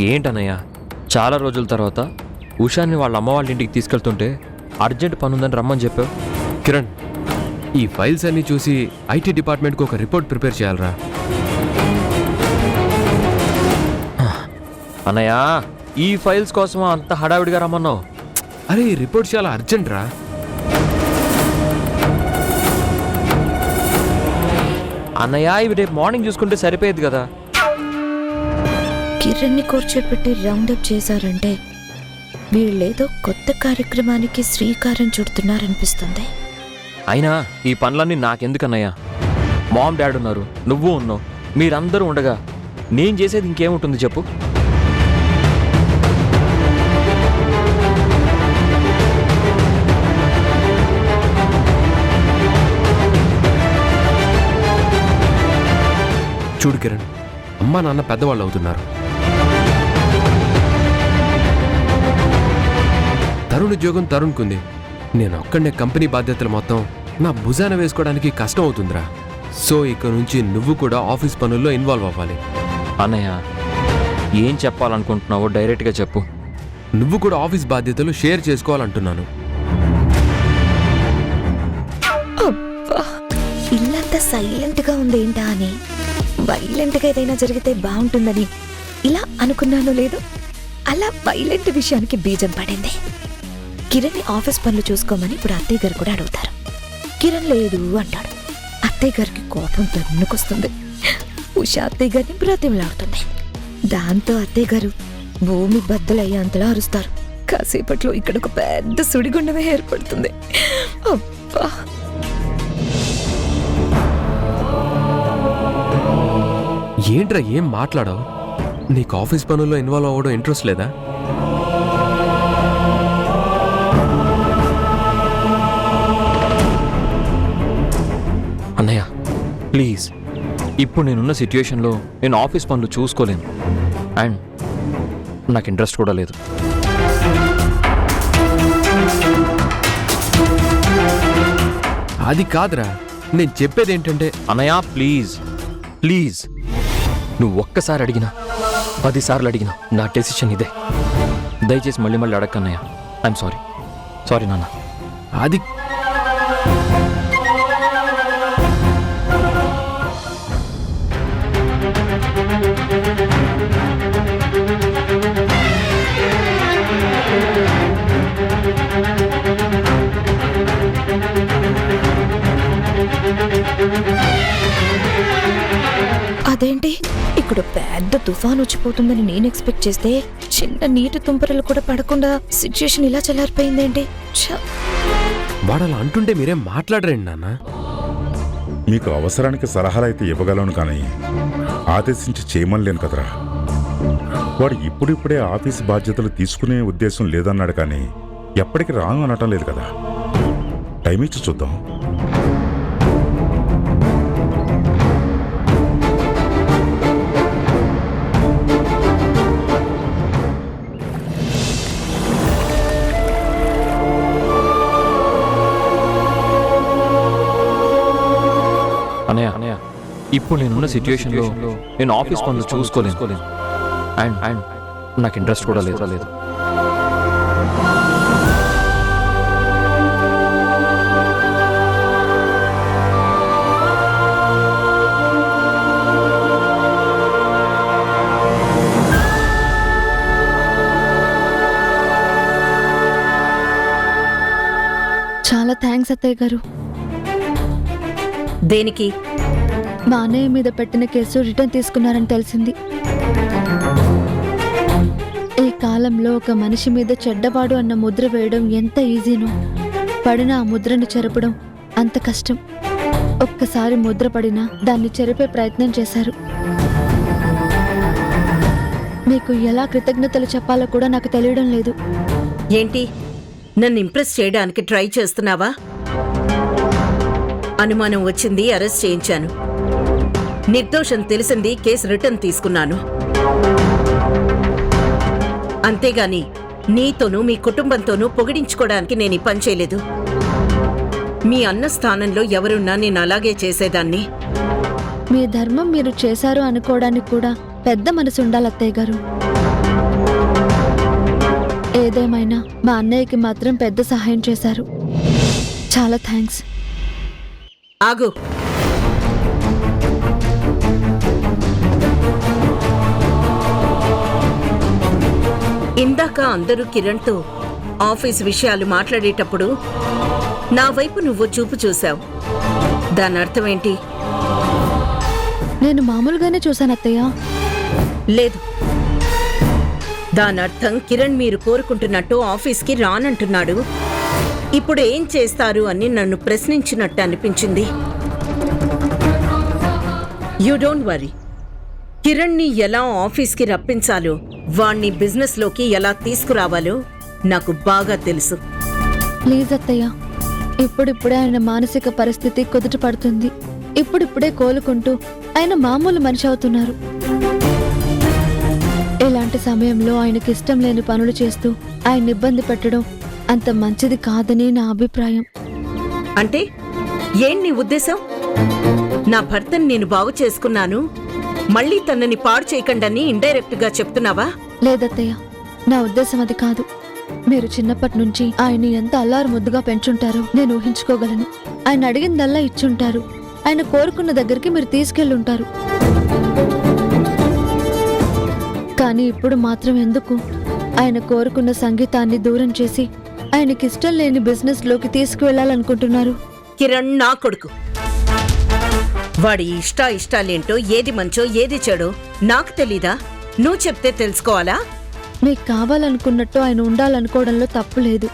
ఏంటన్నయ్య, చాలా రోజుల తర్వాత ఉషాని వాళ్ళ అమ్మ వాళ్ళ ఇంటికి తీసుకెళ్తుంటే అర్జెంట్ పనుందని రమ్మని చెప్పావు. కిరణ్, ఈ ఫైల్స్ అన్నీ చూసి ఐటీ డిపార్ట్మెంట్కి ఒక రిపోర్ట్ ప్రిపేర్ చేయాలరా. అన్నయ్య, ఈ ఫైల్స్ కోసం అంత హడావిడిగా రమ్మన్నావు? అరే, ఈ రిపోర్ట్ చాలా అర్జెంట్ రా. అన్నయ్య, ఇవి రేపు మార్నింగ్ చూసుకుంటే సరిపోయేది కదా. కిరణ్ని కూర్చోపెట్టి రౌండప్ చేశారంటే వీళ్ళేదో కొత్త కార్యక్రమానికి శ్రీకారం చుడుతున్నారనిపిస్తుంది. అయినా ఈ పనులన్నీ నాకెందుకన్నయ్య? మామ్ డాడ్ ఉన్నారు, నువ్వు ఉన్నావు, మీరందరూ ఉండగా నేను చేసేది ఇంకేముంటుంది చెప్పు? చూడు కిరణ్, అమ్మా నాన్న పెద్దవాళ్ళు అవుతున్నారు. తరుణ్ ఉద్యోగం తరుణ్కుంది. నేను ఒక్కడనే కంపెనీ బాధ్యతలు మొత్తం నా భుజాన వేసుకోవడానికి కష్టం అవుతుందిరా. సో ఇక నుంచి నువ్వు కూడా ఆఫీస్ పనుల్లో ఇన్వాల్వ్ అవ్వాలి. అన్నయ్య, ఏం చెప్పాలనుకుంటున్నావో డైరెక్ట్గా చెప్పు. నువ్వు కూడా ఆఫీస్ బాధ్యతలు షేర్ చేసుకోవాలంటున్నాను. ఇల్లంతా సైలెంట్గా ఉందేంటా అని, వైలెంట్గా ఏదైనా జరిగితే బాగుంటుందని ఇలా అనుకున్నాను. లేదు, అలా వైలెంట్ విషయానికి బీజం పడింది. కిరణ్ని ఆఫీస్ పనులు చూసుకోమని ఇప్పుడు అత్తయ్య గారు కూడా అడుగుతారు. కిరణ్ లేదు అంటాడు. అత్తయ్య గారికి కోపం తన్నుకొస్తుంది. ఉషా అత్తయ్య గారిని బ్రతిమలాడుతుంది. దాంతో అత్తయ్య గారు భూమి బద్దలయ్యేంతలా అరుస్తారు. కాసేపట్లో ఇక్కడ ఒక పెద్ద సుడిగుండమే ఏర్పడుతుంది. అబ్బా, ఏంట్రా ఏం మాట్లాడావు? నీకు ఆఫీస్ పనుల్లో ఇన్వాల్వ్ అవ్వడం ఇంట్రెస్ట్ లేదా? అన్నయ్య ప్లీజ్, ఇప్పుడు నేనున్న సిచ్యుయేషన్లో నేను ఆఫీస్ పనులు చూసుకోలేను. అండ్ నాకు ఇంట్రెస్ట్ కూడా లేదు. అది కాదురా, నేను చెప్పేది ఏంటంటే. అన్నయ్య ప్లీజ్ ప్లీజ్, నువ్వు ఒక్కసారి అడిగినా 10 సార్లు అడిగినా నా డెసిషన్ ఇదే. దయచేసి మళ్ళీ మళ్ళీ అడగన్నయ్య. ఐఎమ్ సారీ నాన్న. అది అదేంటి, ఇక్కడ పెద్ద తుఫాన్ వచ్చిపోతుందని నేను ఎక్స్పెక్ట్ చేస్తే చిన్న నీటి తుంపరలు కూడా పడకుండా సిచ్యుయేషన్ ఇలా చల్లారిపోయిందేంటి? వాడు అలా అంటుంటే మీరేం మాట్లాడరండి నాన్న. మీకు అవసరానికి సలహాలైతే ఇవ్వగలను కానీ ఆదేశించి చేయమనిలేను కదరా. వాడు ఇప్పుడిప్పుడే ఆఫీసు బాధ్యతలు తీసుకునే ఉద్దేశం లేదన్నాడు కానీ ఎప్పటికీ రాను అనటం లేదు కదా. టైం ఇచ్చి చూద్దాం. అన్నయ్య, ఇప్పుడు నేనున్న సిచ్యుయేషన్లో నేను ఆఫీస్ పనులు చూసుకోలేను. అండ్ నాకు ఇంట్రెస్ట్ కూడా లేదు. చాలా థ్యాంక్స్ అత్తయ్య గారు. దేనికి? మా అన్నయ్య మీద పెట్టిన కేసు రిటర్న్ తీసుకున్నారని తెలిసింది. ఈ కాలంలో ఒక మనిషి మీద చెడ్డవాడు అన్న ముద్ర వేయడం ఎంత ఈజీనో, పడిన ఆ ముద్రను చెరపడం అంత కష్టం. ఒక్కసారి ముద్ర పడినా దాన్ని చెరిపే ప్రయత్నం చేశారు. మీకు ఎలా కృతజ్ఞతలు చెప్పాలో కూడా నాకు తెలియడం లేదు. ఏంటి, నన్ను ఇంప్రెస్ చేయడానికి ట్రై చేస్తున్నావా? అనుమానం వచ్చింది, అరెస్ట్ చేయించాను. నిర్దోషం తెలిసింది, కేసు రిటర్న్ తీసుకున్నాను. అంతేగాని నీతోనూ మీ కుటుంబంతోనూ పొగిడించుకోవడానికి నేను ఈ పని చేయలేదు. మీ అన్న స్థానంలో ఎవరున్నా నేను అలాగే చేసేదాన్ని. మీ ధర్మం మీరు చేశారు అనుకోవడానికి కూడా పెద్ద మనసు ఉండాలి అత్తయ్య గారు. ఏదేమైనా మా అన్నయ్యకి మాత్రం పెద్ద సహాయం చేశారు. చాలా థ్యాంక్స్. ఆగు. ఇందాక అందరూ కిరణ్తో ఆఫీస్ విషయాలు మాట్లాడేటప్పుడు నా వైపు నువ్వు చూపు చూశావు. దాని అర్థం ఏంటి? నేను మామూలుగానే చూశాను అత్తయ్య. లేదు, దాని అర్థం కిరణ్ మీరు కోరుకుంటున్నట్టు ఆఫీస్కి రానంటున్నాడు. ఇప్పుడు ఏం చేస్తారు అని నన్ను ప్రశ్నించినట్టు అనిపించింది. You don't worry. కిరణ్ని ఎలా ఆఫీస్కి రప్పించాలో, వాణ్ణి బిజినెస్లోకి ఎలా తీసుకురావాలో నాకు బాగా తెలుసు. ప్లీజ్ అత్తయ్య, ఇప్పుడిప్పుడే ఆయన మానసిక పరిస్థితి కుదుట పడుతుంది. ఇప్పుడిప్పుడే కోలుకుంటూ ఆయన మామూలు మనిషి అవుతున్నారు. ఇలాంటి సమయంలో ఆయనకి ఇష్టం లేని పనులు చేస్తూ ఆయన ఇబ్బంది పెట్టడం అంత మంచిది కాదని నా అభిప్రాయం. అంటే ఏం నీ ఉద్దేశం? నా భర్తని నేను బాగు చేసుకున్నాను, మళ్ళీ తనని పాడు చేయకండని ఇండైరెక్ట్ గా చెప్తున్నావా? లేదత్తయ్య, నా ఉద్దేశం అది కాదు. మీరు చిన్నప్పటి నుంచి ఆయన్ని ఎంత అల్లారు ముద్దుగా పెంచుంటారో నేను ఊహించుకోగలను. ఆయన అడిగిందల్లా ఇచ్చుంటారు. ఆయన కోరుకున్న దగ్గరికి మీరు తీసుకెళ్ళుంటారు. కానీ ఇప్పుడు మాత్రం ఎందుకు ఆయన కోరుకున్న సంగీతాన్ని దూరం చేసి ఆయనకిష్టం లేని బిజినెస్ లోకి తీసుకువెళ్లాలనుకుంటున్నారు? కిరణ్ నా కొడుకు. వాడి ఇష్టాలేంటో, ఏది మంచో ఏది చెడో నాకు తెలీదా? నువ్వు చెప్తే తెలుసుకోవాలా? మీకు కావాలనుకున్నట్టు ఆయన ఉండాలనుకోవడంలో తప్పు లేదు.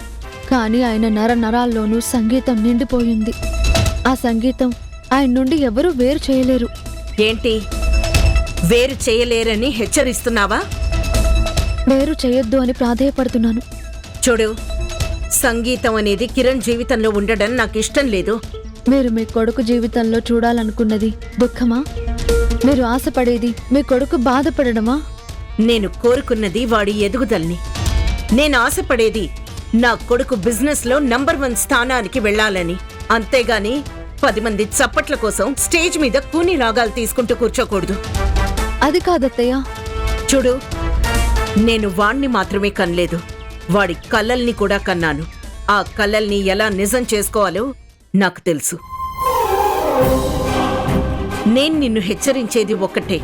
కానీ ఆయన నరాల్లోనూ సంగీతం నిండిపోయింది. ఆ సంగీతం ఆయన నుండి ఎవరూ వేరు చేయలేరు. ఏంటి, వేరు చేయలేరని హెచ్చరిస్తున్నావా? వేరు చేయొద్దు అని ప్రాధేయపడుతున్నాను. చూడు, సంగీతం అనేది కిరణ్ జీవితంలో ఉండడం నాకు ఇష్టం లేదు. మీరు మీ కొడుకు జీవితంలో చూడాలనుకున్నది దుఃఖమా? మీరు ఆశపడేది మీ కొడుకు బాధపడడమా? నేను కోరుకున్నది వాడి ఎదుగుదలని. నేను ఆశపడేది నా కొడుకు బిజినెస్ లో నంబర్ 1 స్థానానికి వెళ్లాలని. అంతేగాని 10 మంది చప్పట్ల కోసం స్టేజ్ మీద కూని రాగాలు తీసుకుంటూ కూర్చోకూడదు. అది కాదత్తయ్య. చూడు, నేను వాణ్ణి మాత్రమే కనలేదు, వాడి కలల్ని కూడా కన్నాను. ఆ కలల్ని ఎలా నిజం చేసుకోవాలో నాకు తెలుసు. నేను నిన్ను హెచ్చరించేది ఒక్కటే,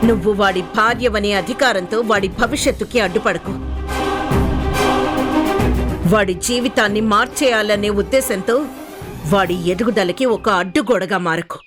నువ్వు వాడి భార్యవనే అధికారంతో వాడి భవిష్యత్తుకి అడ్డుపడకు. వాడి జీవితాన్ని మార్చేయాలనే ఉద్దేశంతో వాడి ఎదుగుదలకి ఒక అడ్డుగోడగా మారకు.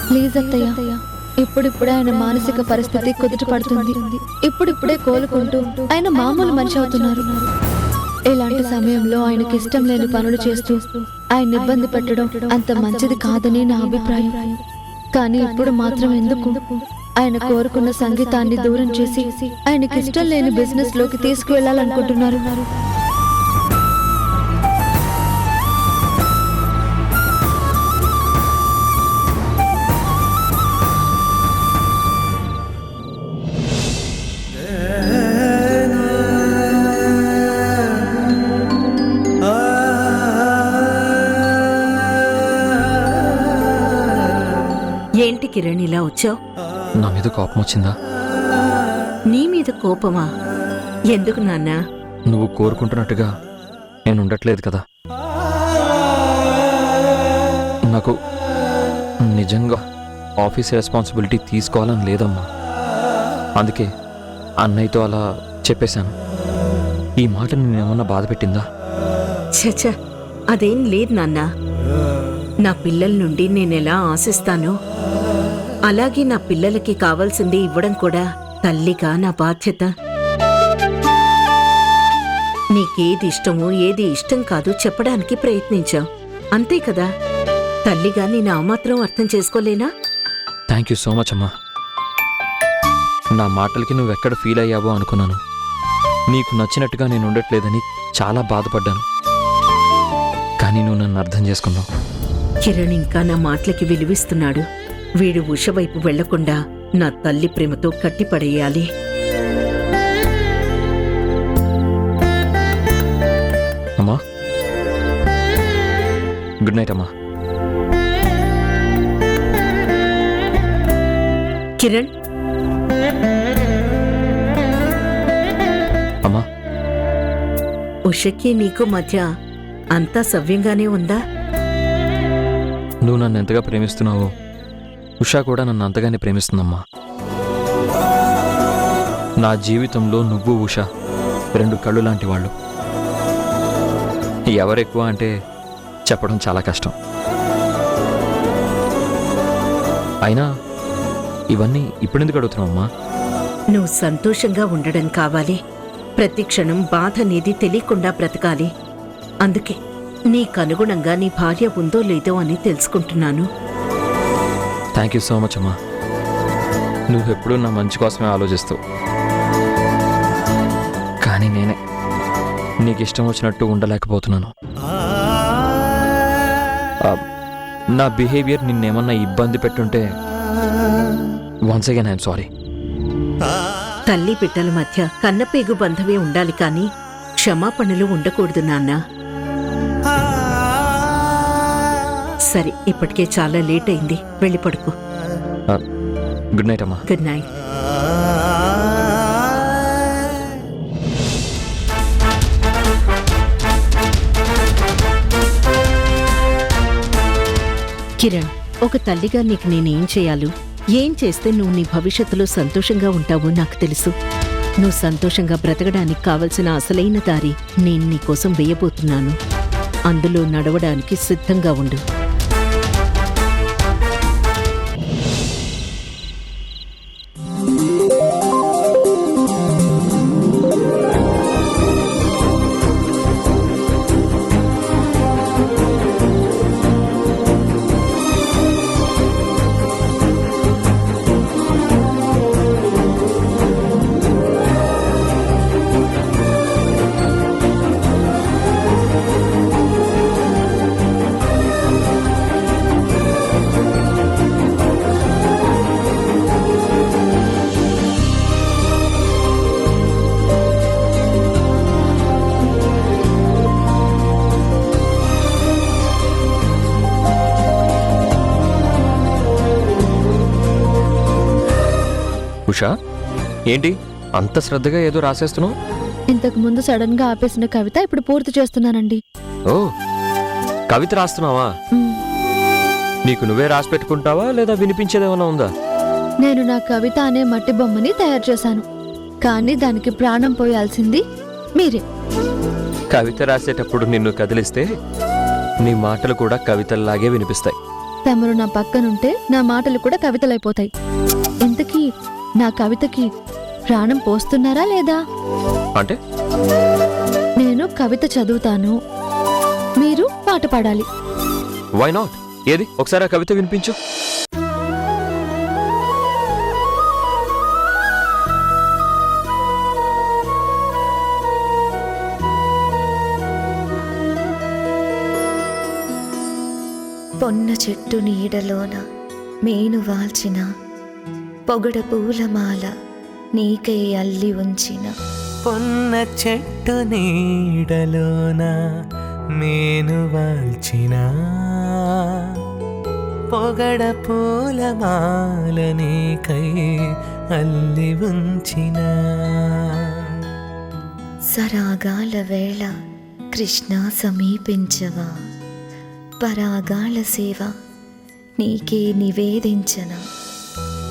ప్లీజ్ అత్తయ్య, ఇప్పుడిప్పుడే ఆయన మానసిక పరిస్థితి కుదుట పడుతుంది. ఇప్పుడిప్పుడే కోలుకుంటూ ఆయన మామూలు మనిషి అవుతున్నారు. ఇలాంటి సమయంలో ఆయనకి ఇష్టం లేని పనులు చేస్తూ ఆయన ఇబ్బంది పెట్టడం అంత మంచిది కాదని నా అభిప్రాయం. కానీ ఇప్పుడు మాత్రం ఎందుకు ఆయన కోరుకున్న సంగీతాన్ని దూరం చేసి ఆయనకి ఇష్టం లేని బిజినెస్ లోకి తీసుకువెళ్లాలనుకుంటున్నారు? ఏంటి కిరణ్ ఇలా వచ్చావు? నా మీద కోపం వచ్చిందా? నీ మీద కోపమా? ఎందుకు నాన్నా? నువ్వు కోరుకుంటున్నట్టుగా నేను ఉండట్లేదు కదా. నాకు నిజంగా ఆఫీస్ రెస్పాన్సిబిలిటీ తీసుకోవాలని లేదమ్మా. అందుకే అన్నయ్యతో అలా చెప్పేశాను. ఈ మాట నేనేమన్నా బాధ పెట్టిందా? చచ్చ, అదేం లేదు నాన్నా. నా పిల్లల నుండి నేనెలా ఆశిస్తానో అలాగే నా పిల్లలకి కావాల్సింది ఇవ్వడం కూడా తల్లిగా నా బాధ్యత. నీకేది ఇష్టమో ఏది ఇష్టం కాదు చెప్పడానికి ప్రయత్నించావు, అంతే కదా. తల్లిగా నేను ఆ మాత్రం అర్థం చేసుకోలేనా? థ్యాంక్ యూ సో మచ్ అమ్మా. నా మాటలకి నువ్వెక్కడ ఫీల్ అయ్యావో అనుకున్నాను. నీకు నచ్చినట్టుగా నేను ఉండట్లేదని చాలా బాధపడ్డాను. కానీ నువ్వు నన్ను అర్థం చేసుకున్నావు. కిరణ్ ఇంకా నా మాటలకి విలువిస్తున్నాడు. వీడు ఉష వైపు వెళ్లకుండా నా తల్లి ప్రేమతో కట్టిపడేయాలి. అమ్మా, గుడ్ నైట్ అమ్మా. కిరణ్, అమ్మా, ఉషకి నీకు మధ్య అంతా సవ్యంగానే ఉందా? నువ్వు నన్ను ఎంతగా ప్రేమిస్తున్నావో ఉషా కూడా నన్ను అంతగానే ప్రేమిస్తుందమ్మా. నా జీవితంలో నువ్వు ఉషా 2 కళ్ళు లాంటి వాళ్ళు. ఎవరెక్కువ అంటే చెప్పడం చాలా కష్టం. అయినా ఇవన్నీ ఇప్పుడెందుకు అడుగుతున్నావమ్మా? నువ్వు సంతోషంగా ఉండడం కావాలి. ప్రతి క్షణం బాధ అనేది తెలియకుండా బ్రతకాలి. అందుకే నీకనుగుణంగా నీ భార్య ఉందో లేదో అని తెలుసుకుంటున్నాను. థ్యాంక్ యూ సో మచ్ అమ్మా. నువ్వెప్పుడూ నా మంచి కోసమే ఆలోచిస్తావు. కానీ నేనే నీకు ఇష్టం వచ్చినట్టు ఉండలేకపోతున్నాను. నా బిహేవియర్ నిన్నేమన్నా ఇబ్బంది పెట్టుంటే వన్స్ అగైన్ ఐఎమ్ సారీ. తల్లి బిడ్డల మధ్య కన్నపేగు బంధమే ఉండాలి కానీ క్షమాపణలు ఉండకూడదు నాన్న. సరే, ఇప్పటికే చాలా లేట్ అయింది, వెళ్ళి పడుకో. గుడ్ నైట్ అమ్మా. Good night. కిరణ్, ఒక తల్లిగా నీకు నేనేం చేయాలో, ఏం చేస్తే నువ్వు నీ భవిష్యత్తులో సంతోషంగా ఉంటావో నాకు తెలుసు. నువ్వు సంతోషంగా బ్రతకడానికి కావలసిన అసలైన దారి నేను నీకోసం వేయబోతున్నాను. అందులో నడవడానికి సిద్ధంగా ఉండు. ఉషా, ఏంటి అంత శ్రద్ధగా ఏదో రాసేస్తున్నావు? ఇంతకు ముందు సడన్ గా ఆపేసిన కవిత ఇప్పుడు పూర్తి చేస్తున్నానండి. ఓ, కవిత రాస్తున్నావా? మ్, నీకు నువ్వే రాసి పెట్టుకుంటావా లేదా వినిపించేదేమైనా ఉందా? నేను నా కవిత అనే మట్టి బొమ్మని తయారు చేశాను. కానీ దానికి ప్రాణం పోయాల్సింది మీరే. కవిత రాసేటప్పుడు నిన్ను కదిలిస్తే నీ మాటలు కూడా కవితల్లాగే వినిపిస్తాయి. తమరు నా పక్కనుంటే నా మాటలు కూడా కవితలైపోతాయి. ఇంతకీ నా కవితకి ప్రాణం పోస్తున్నారా లేదా? అంటే నేను కవిత చదువుతాను, మీరు పాట పాడాలి. Why not? ఏది ఒకసారి ఆ కవిత వినిపించు. పొన్న చెట్టు నీడలోన మేను వాల్చిన పొగడ పూలమాల నీకై అల్లి ఉంచిన. పొన్న చెట్టు నీడలోన మేను వాల్చిన పొగడ పూలమాల నీకై అల్లి ఉంచిన. సరాగాల వేళ కృష్ణ సమీపించవా, పరాగాల సేవ నీకే నివేదించన.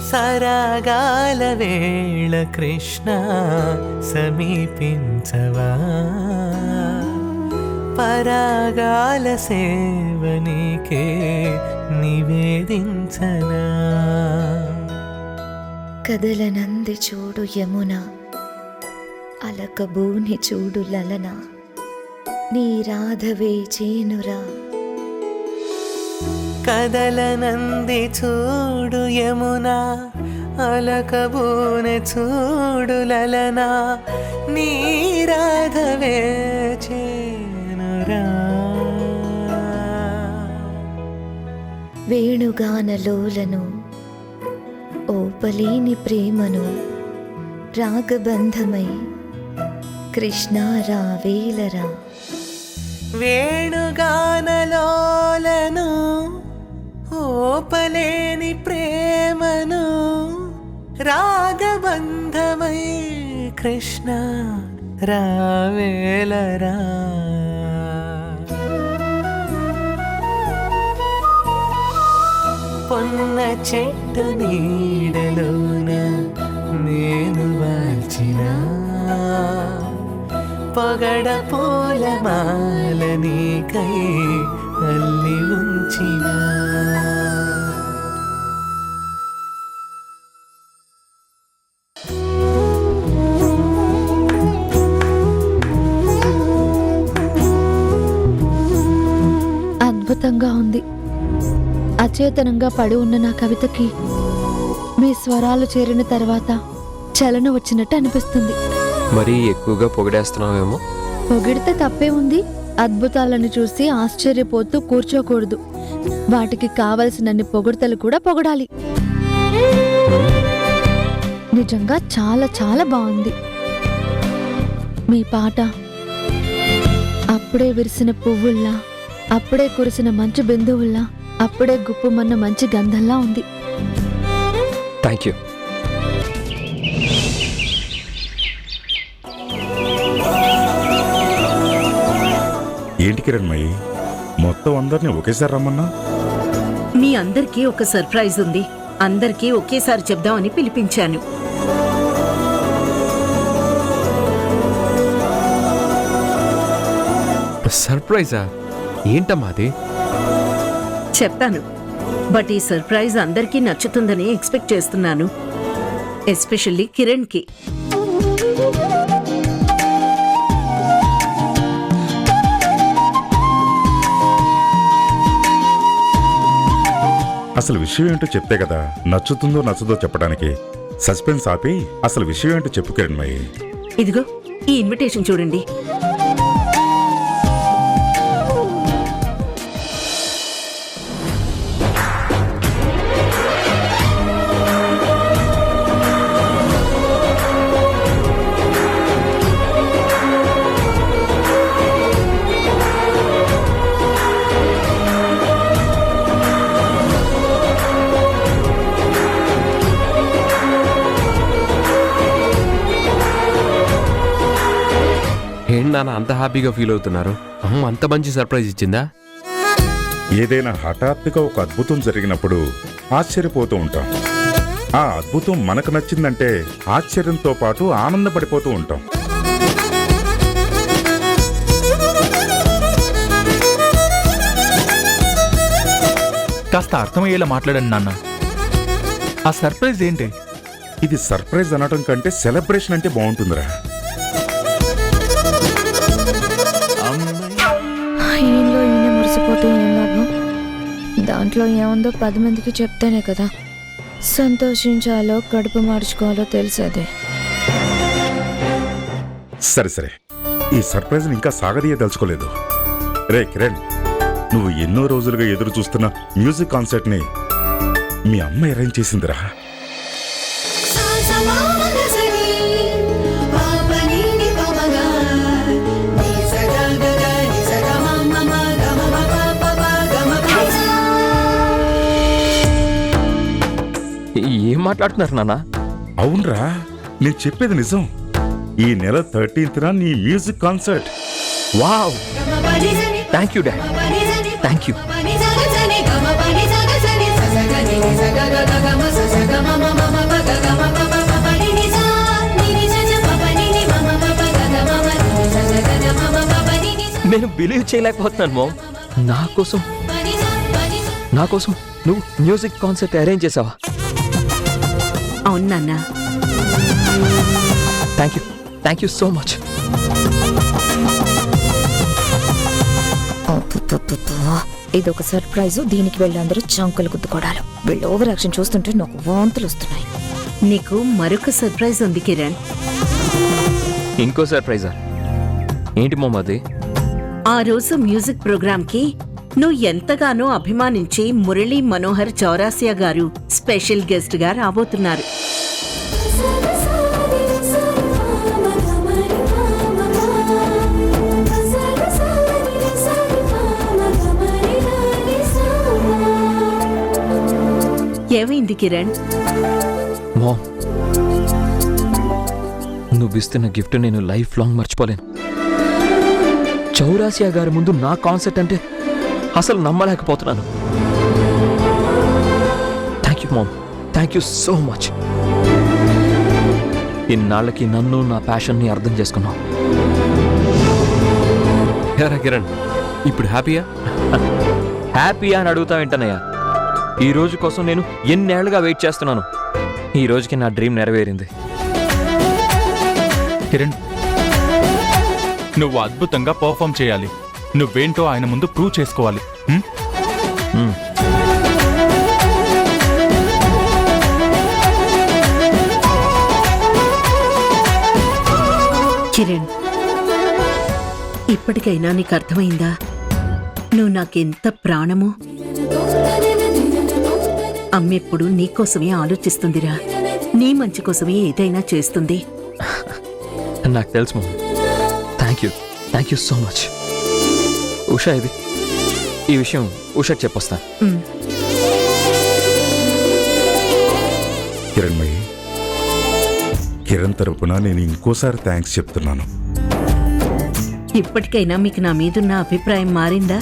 సరాగాల వేళ కృష్ణ సమీపించవా, పరాగాల సేవ నీకే నివేదించనా. కదలనంది చూడు యమున, అలకబూని చూడు లలన. నీ రాధవే చేనురా, కదలనంది చూడు యమున, అలకబూనె చూడులనా నీరాధవే చేనురా వేణుగానలోలను ఓపలేని ప్రేమను రాగబంధమై కృష్ణ రావేలరా. వేణుగానలోలను ఓపలేని ప్రేమను రాగబంధమై కృష్ణ రావేలరా. పొన్న చెట్టు నీడలోన నేను వాల్చిన పొగడ పూల మాల నీకై అల్లి ఉంచిన. అద్భుతంగా ఉంది. అచేతనంగా పడి ఉన్న నా కవితకి మీ స్వరాలు చేరిన తర్వాత చలనం వచ్చినట్టు అనిపిస్తుంది. మరీ ఎక్కువగా పొగిడేస్తున్నావేమో. పొగిడితే తప్పే ఉంది. అద్భుతాలను చూసి ఆశ్చర్యపోతూ కూర్చోకూడదు. వాటికి కావలసినన్ని పొగడ్తలు కూడా పొగడాలి. నిజంగా చాలా చాలా బాగుంది మీ పాట. అప్పుడే విరిసిన పువ్వుల్లా, అప్పుడే కురిసిన మంచు బిందువుల్లా, అప్పుడే గుప్పుమన్న మంచి గంధంలా ఉంది. Thank you. ఏంటి కిరణ్మయి, మొత్తం అందరినీ ఒకేసారి రమ్మన్నా? మీ అందరికీ ఒక సర్ప్రైజ్ ఉంది. అందరికీ ఒకేసారి చెప్దామని పిలిపించాను. సర్ప్రైజా? ఏంటమ్మా అది? చెప్తాను, బట్ ఈ సర్ప్రైజ్ అందరికీ నచ్చుతుందని ఎక్స్పెక్ట్ చేస్తున్నాను, ఎస్పెషల్లీ కిరణ్కి. అసలు విషయం ఏంటో చెప్తే కదా నచ్చుతుందో నచ్చదో చెప్పడానికి. సస్పెన్స్ ఆపి అసలు విషయం ఏంటో చెప్పు కిరణ్మయి. ఇదిగో ఈ ఇన్విటేషన్ చూడండి. ఏంటి నాన్న అంత హ్యాపీగా ఫీల్ అవుతున్నారు? అమ్మ అంత మంచి సర్ప్రైజ్ ఇచ్చిందా? ఏదైనా హఠాత్తుగా ఒక అద్భుతం జరిగినప్పుడు ఆశ్చర్యపోతూ ఉంటాం. ఆ అద్భుతం మనకు నచ్చిందంటే ఆశ్చర్యంతో పాటు ఆనందపడిపోతూ ఉంటాం. కాస్త అర్థమయ్యేలా మాట్లాడండి నాన్న. ఆ సర్ప్రైజ్ ఏంటి? ఇది సర్ప్రైజ్ అనడం కంటే సెలబ్రేషన్ అంటే బాగుంటుందిరా. ఈయనలో ఈయన మురిసిపోతే ఏం లాభం? దాంట్లో ఏముందో 10 మందికి చెప్తేనే కదా సంతోషించాలో కడుపు మార్చుకోవాలో తెలిసేదే. సరే సరే, ఈ సర్ప్రైజ్ ఇంకా సాగదీయదలుచుకోలేదు. రే కిరణ్, నువ్వు ఎన్నో రోజులుగా ఎదురు చూస్తున్న మ్యూజిక్ కాన్సర్ట్ ని మీ అమ్మ అరేంజ్ చేసిందిరా. ఏం మాట్లాడుతున్నారు నాన్న? అవునరా, నేను చెప్పేది నిజం. ఈ నెల 13th నీ music concert. Wow, thank you dad, thank you. నేను బిలీవ్ చేయలేకపోతున్నాను మామ్. నా కోసం నువ్వు మ్యూజిక్ కాన్సర్ట్ అరేంజ్ చేసావా? అవును నాన్న. Thank you so much. ఇదొక సర్ప్రైజ్, దీనికి వెళ్ళి అందరూ చంకులు గుద్దుకోవడాలు. వీళ్ళు ఓవర్ యాక్షన్ చూస్తుంటే నాకు వాంతులు వస్తున్నాయి. నీకు మరొక సర్ప్రైజ్ ఉంది కిరణ్. ఇంకో సర్ప్రైజా? ఏంటి మామ అది? ఆ రోజు మ్యూజిక్ ప్రోగ్రామ్కి నువ్వు ఎంతగానో అభిమానించి మురళీ మనోహర్ చౌరాసియా గారు స్పెషల్ గెస్ట్ గా రాబోతున్నారు. ఏమైంది కిరణ్? మామ్, నువ్వు ఇస్తున్న గిఫ్ట్ నేను లైఫ్ లాంగ్ మర్చిపోలేను. చౌరాసియా గారి ముందు నా కాన్సర్ట్ అంటే అసలు నమ్మలేకపోతున్నాను. Thank you mom, thank you so much. ఇన్నాళ్ళకి నన్ను నా ప్యాషన్ని అర్థం చేసుకున్నావు. ఏరా కిరణ్, ఇప్పుడు హ్యాపీయా? హ్యాపీయా అని అడుగుతావేంటనయ్యా? ఈ రోజు కోసం నేను ఎన్నేళ్లుగా వెయిట్ చేస్తున్నాను. ఈ రోజుకి నా డ్రీమ్ నెరవేరింది. కిరణ్, నువ్వు అద్భుతంగా పర్ఫామ్ చేయాలి. నువ్వేంటో ఆయన ముందు ప్రూవ్ చేసుకోవాలి. మ్మ్. కిరణ్, ఇప్పటికైనా నీకు అర్థమైందా నువ్వు నాకెంత ప్రాణమో? అమ్మెప్పుడు నీకోసమే ఆలోచిస్తుందిరా. నీ మంచి కోసమే ఏదైనా చేస్తుంది. నాకు తెలుసు mom. Thank you so much. Usha, ఇది ఈ విషయం ఉషాకి చెప్పొస్తా. కిరణ్మయి, కిరణ్ తరపున నేను ఇంకోసారి థ్యాంక్స్ చెప్తున్నాను. ఇప్పటికైనా మీకు నా మీదున్న అభిప్రాయం మారిందా?